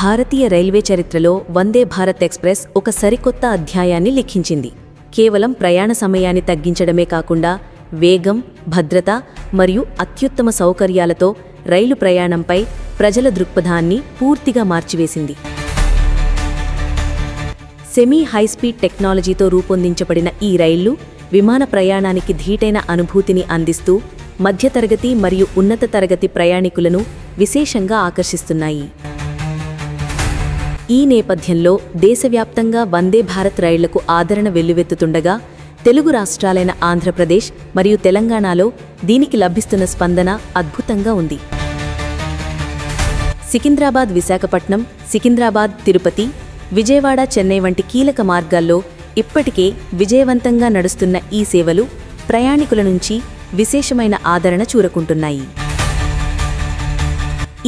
భారతీయ railway చరిత్రలో Vande Bharat express ఒక సరికొత్త అధ్యాయాన్ని లిఖించింది. కేవలం ప్రయాణ సమయాన్ని తగ్గించడమే కాకుండా వేగం, భద్రత మరియు అత్యుత్తమ సౌకర్యాలతో రైలు ప్రయాణంపై ప్రజల దృక్పథాన్ని పూర్తిగా మార్చివేసింది. సెమీ హైస్పీడ్ టెక్నాలజీతో రూపొందించబడిన ఈ రైళ్లు విమాన ప్రయాణానికి ధీటైన అనుభూతిని అందిస్తూ మధ్యతరగతి మరియు ఉన్నత తరగతి ప్రయాణికులను విశేషంగా ఆకర్షిస్తున్నాయి. ఈ నేపథ్యంలో దేశవ్యాప్తంగా వందే భారత్ రైళ్లకు ఆదరణ వెల్లువెత్తుతుండగా తెలుగు రాష్ట్రాలైన ఆంధ్రప్రదేశ్ మరియు తెలంగాణలో దీనికి లభిస్తున్న స్పందన అద్భుతంగా ఉంది. సికింద్రాబాద్ విశాఖపట్నం, సికింద్రాబాద్ తిరుపతి, విజయవాడ చెన్నై వంటి కీలక మార్గాల్లో ఇప్పటికే విజయవంతంగా నడుస్తున్న ఈ సేవలు ప్రయాణికుల నుంచి విశేషమైన ఆదరణ చూరకుంటున్నాయి.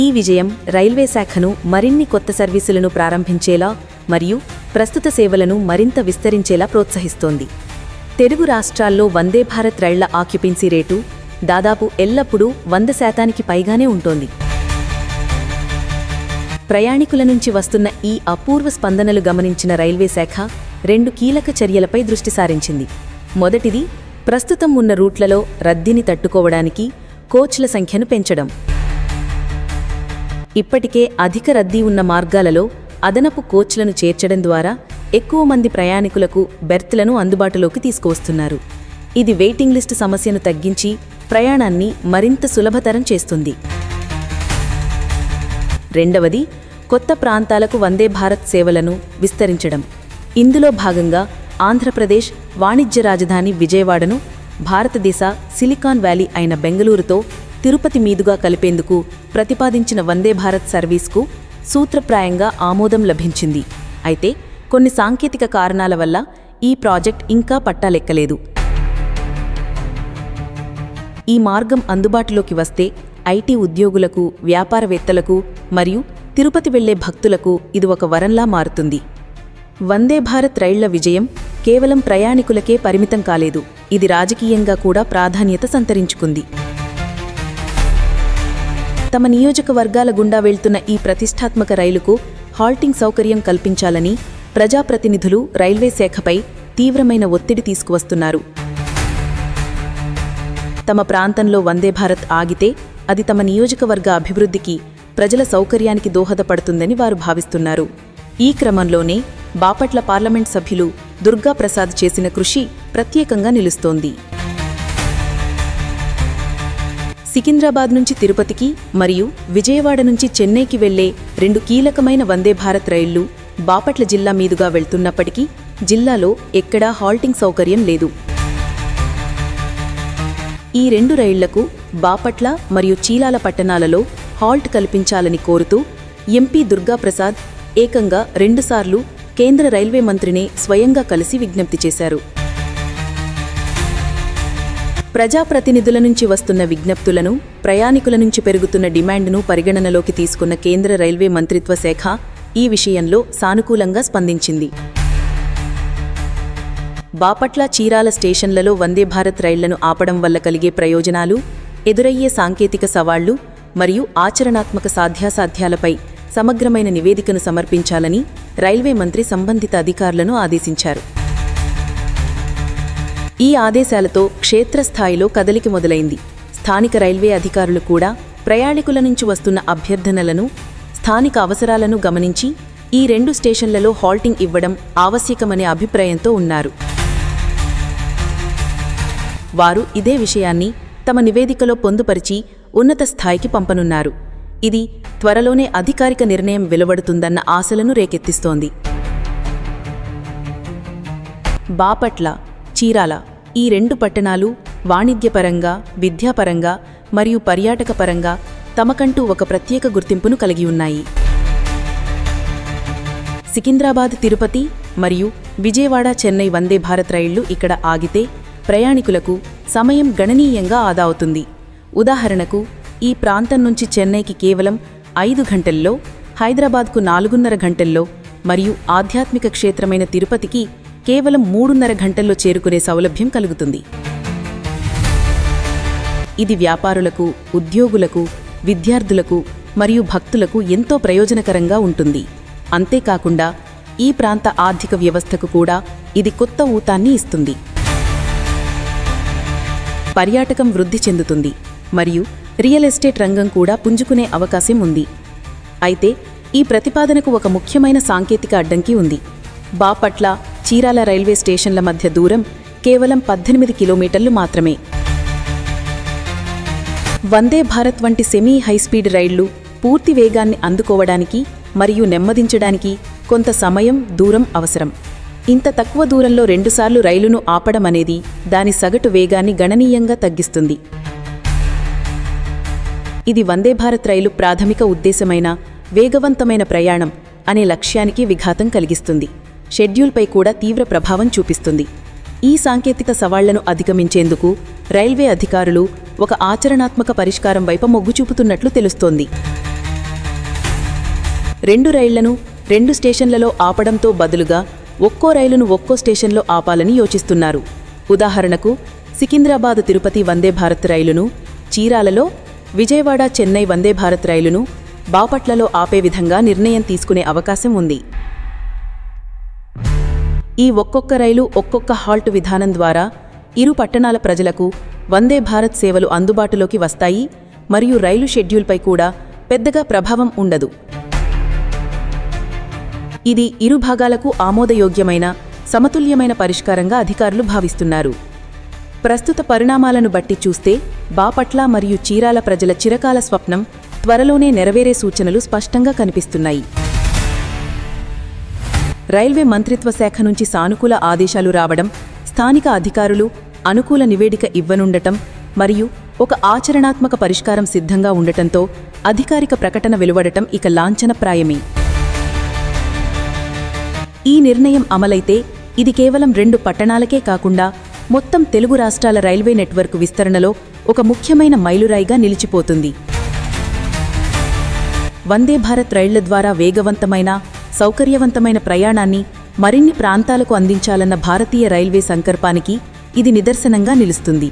ఈ విజయం రైల్వే శాఖను మరిన్ని కొత్త సర్వీసులను ప్రారంభించేలా మరియు ప్రస్తుత సేవలను మరింత విస్తరించేలా ప్రోత్సహిస్తోంది. తెలుగు రాష్ట్రాల్లో వందే భారత్ రైళ్ల ఆక్యుపెన్సీ రేటు దాదాపు ఎల్లప్పుడూ 100% పైగానే ఉంటోంది. ప్రయాణికుల నుంచి వస్తున్న ఈ అపూర్వ స్పందనలు గమనించిన రైల్వే శాఖ 2 కీలక చర్యలపై దృష్టి సారించింది. మొదటిది, ప్రస్తుతం ఉన్న రూట్లలో రద్దీని తట్టుకోవడానికి కోచ్ల సంఖ్యను పెంచడం. ఇప్పటికే అధిక రద్దీ ఉన్న మార్గాలలో అదనపు కోచ్లను చేర్చడం ద్వారా ఎక్కువ మంది ప్రయాణికులకు బెర్త్లను అందుబాటులోకి తీసుకువస్తున్నారు. ఇది వెయిటింగ్ లిస్టు సమస్యను తగ్గించి ప్రయాణాన్ని మరింత సులభతరం చేస్తుంది. రెండవది, కొత్త ప్రాంతాలకు వందే భారత్ సేవలను విస్తరించడం. ఇందులో భాగంగా ఆంధ్రప్రదేశ్ వాణిజ్య రాజధాని విజయవాడను భారతదేశ సిలికాన్ వ్యాలీ అయిన బెంగళూరుతో తిరుపతి మీదుగా కలిపేందుకు ప్రతిపాదించిన వందే భారత్ సర్వీస్కు సూత్రప్రాయంగా ఆమోదం లభించింది. అయితే కొన్ని సాంకేతిక కారణాల వల్ల ఈ ప్రాజెక్ట్ ఇంకా పట్టాలెక్కలేదు. ఈ మార్గం అందుబాటులోకి వస్తే ఐటీ ఉద్యోగులకు, వ్యాపారవేత్తలకు మరియు తిరుపతి వెళ్లే భక్తులకు ఇది ఒక వరంలా మారుతుంది. వందే భారత్ రైళ్ల విజయం కేవలం ప్రయాణికులకే పరిమితం కాలేదు, ఇది రాజకీయంగా కూడా ప్రాధాన్యత సంతరించుకుంది. తమ నియోజకవర్గాల గుండా వెళ్తున్న ఈ ప్రతిష్టాత్మక రైలుకు హాల్టింగ్ సౌకర్యం కల్పించాలని ప్రజాప్రతినిధులు రైల్వే శాఖపై తీవ్రమైన ఒత్తిడి తీసుకువస్తున్నారు. తమ ప్రాంతంలో వందే భారత్ ఆగితే అది తమ నియోజకవర్గ అభివృద్ధికి, ప్రజల సౌకర్యానికి దోహదపడుతుందని వారు భావిస్తున్నారు. ఈ క్రమంలోనే బాపట్ల పార్లమెంట్ సభ్యులు దుర్గాప్రసాద్ చేసిన కృషి ప్రత్యేకంగా నిలుస్తోంది. సికింద్రాబాద్ నుంచి తిరుపతికి మరియు విజయవాడ నుంచి చెన్నైకి వెళ్లే 2 కీలకమైన వందే భారత్ రైళ్లు బాపట్ల జిల్లా మీదుగా వెళ్తున్నప్పటికీ జిల్లాలో ఎక్కడా హాల్టింగ్ సౌకర్యం లేదు. ఈ 2 రైళ్లకు బాపట్ల మరియు చీలాల పట్టణాలలో హాల్ట్ కల్పించాలని కోరుతూ ఎంపీ దుర్గాప్రసాద్ ఏకంగా 2 సార్లు కేంద్ర రైల్వే మంత్రిని స్వయంగా కలిసి విజ్ఞప్తి చేశారు. ప్రజాప్రతినిధుల నుంచి వస్తున్న విజ్ఞప్తులను, ప్రయాణికుల నుంచి పెరుగుతున్న డిమాండ్ను పరిగణనలోకి తీసుకున్న కేంద్ర రైల్వే మంత్రిత్వ శాఖ ఈ విషయంలో సానుకూలంగా స్పందించింది. బాపట్ల, చీరాల స్టేషన్లలో వందే భారత్ రైళ్లను ఆపడం వల్ల కలిగే ప్రయోజనాలు, ఎదురయ్యే సాంకేతిక సవాళ్లు మరియు ఆచరణాత్మక సాధ్యాసాధ్యాలపై సమగ్రమైన నివేదికను సమర్పించాలని రైల్వే మంత్రి సంబంధిత అధికారులను ఆదేశించారు. ఈ ఆదేశాలతో క్షేత్రస్థాయిలో కదలిక మొదలైంది. స్థానిక రైల్వే అధికారులు కూడా ప్రయాణికుల నుంచి వస్తున్న అభ్యర్థనలను, స్థానిక అవసరాలను గమనించి ఈ 2 స్టేషన్లలో హాల్టింగ్ ఇవ్వడం ఆవశ్యకమనే అభిప్రాయంతో ఉన్నారు. వారు ఇదే విషయాన్ని తమ నివేదికలో పొందుపరిచి ఉన్నత స్థాయికి పంపనున్నారు. ఇది త్వరలోనే అధికారిక నిర్ణయం వెలువడుతుందన్న ఆశలను రేకెత్తిస్తోంది. బాపట్ల, చీరాల ఈ 2 పట్టణాలు వాణిజ్యపరంగా, విద్యాపరంగా మరియు పర్యాటక పరంగా తమకంటూ ఒక ప్రత్యేక గుర్తింపును కలిగి ఉన్నాయి. సికింద్రాబాద్ తిరుపతి మరియు విజయవాడ చెన్నై వందే భారత్ రైళ్లు ఇక్కడ ఆగితే ప్రయాణికులకు సమయం గణనీయంగా ఆదా అవుతుంది. ఉదాహరణకు ఈ ప్రాంతం నుంచి చెన్నైకి కేవలం 5 గంటల్లో, హైదరాబాద్కు 4.5 గంటల్లో మరియు ఆధ్యాత్మిక క్షేత్రమైన తిరుపతికి కేవలం 3.5 గంటల్లో చేరుకునే సౌలభ్యం కలుగుతుంది. ఇది వ్యాపారులకు, ఉద్యోగులకు, విద్యార్థులకు మరియు భక్తులకు ఎంతో ప్రయోజనకరంగా ఉంటుంది. అంతేకాకుండా ఈ ప్రాంత ఆర్థిక వ్యవస్థకు కూడా ఇది కొత్త ఊతాన్ని ఇస్తుంది. పర్యాటకం వృద్ధి చెందుతుంది మరియు రియల్ ఎస్టేట్ రంగం కూడా పుంజుకునే అవకాశం ఉంది. అయితే ఈ ప్రతిపాదనకు ఒక ముఖ్యమైన సాంకేతిక అడ్డంకి ఉంది. బాపట్ల, చీరాల రైల్వే స్టేషన్ల మధ్య దూరం కేవలం 18 కిలోమీటర్లు మాత్రమే. వందే భారత్ వంటి సెమీ హైస్పీడ్ రైళ్లు పూర్తి వేగాన్ని అందుకోవడానికి మరియు నెమ్మదించడానికి కొంత సమయం, దూరం అవసరం. ఇంత తక్కువ దూరంలో 2 సార్లు రైలును ఆపడమనేది దాని సగటు వేగాన్ని గణనీయంగా తగ్గిస్తుంది. ఇది వందే భారత్ రైలు ప్రాథమిక ఉద్దేశమైన వేగవంతమైన ప్రయాణం అనే లక్ష్యానికి విఘాతం కలిగిస్తుంది. షెడ్యూల్పై కూడా తీవ్ర ప్రభావం చూపిస్తుంది. ఈ సాంకేతిక సవాళ్లను అధిగమించేందుకు రైల్వే అధికారులు ఒక ఆచరణాత్మక పరిష్కారం వైపు మొగ్గు చూపుతున్నట్లు తెలుస్తోంది. 2 రైళ్లను 2 స్టేషన్లలో ఆపడంతో బదులుగా ఒక్కో రైలును ఒక్కో స్టేషన్లో ఆపాలని యోచిస్తున్నారు. ఉదాహరణకు సికింద్రాబాద్ తిరుపతి వందే భారత్ రైలును చీరాలలో, విజయవాడ చెన్నై వందే భారత్ రైలును బాపట్లలో ఆపే విధంగా నిర్ణయం తీసుకునే అవకాశం ఉంది. ఈ ఒక్కొక్క రైలు ఒక్కొక్క హాల్ట్ విధానం ద్వారా ఇరు పట్టణాల ప్రజలకు వందే భారత్ సేవలు అందుబాటులోకి వస్తాయి మరియు రైలు షెడ్యూల్పై కూడా పెద్దగా ప్రభావం ఉండదు. ఇది ఇరు భాగాలకు ఆమోదయోగ్యమైన, సమతుల్యమైన పరిష్కారంగా అధికారులు భావిస్తున్నారు. ప్రస్తుత పరిణామాలను బట్టి చూస్తే బాపట్ల మరియు చీరాల ప్రజల చిరకాల స్వప్నం త్వరలోనే నెరవేరే సూచనలు స్పష్టంగా కనిపిస్తున్నాయి. రైల్వే మంత్రిత్వ శాఖ నుంచి సానుకూల ఆదేశాలు రావడం, స్థానిక అధికారులు అనుకూల నివేదిక ఇవ్వనుండటం మరియు ఒక ఆచరణాత్మక పరిష్కారం సిద్ధంగా ఉండటంతో అధికారిక ప్రకటన వెలువడటం ఇక లాంఛనప్రాయమే. ఈ నిర్ణయం అమలైతే ఇది కేవలం 2 పట్టణాలకే కాకుండా మొత్తం తెలుగు రాష్ట్రాల రైల్వే నెట్వర్క్ విస్తరణలో ఒక ముఖ్యమైన మైలురాయిగా నిలిచిపోతుంది. వందే భారత్ రైళ్ల ద్వారా వేగవంతమైన, సౌకర్యవంతమైన ప్రయాణాన్ని మరిన్ని ప్రాంతాలకు అందించాలన్న భారతీయ రైల్వే సంకల్పానికి ఇది నిదర్శనంగా నిలుస్తుంది.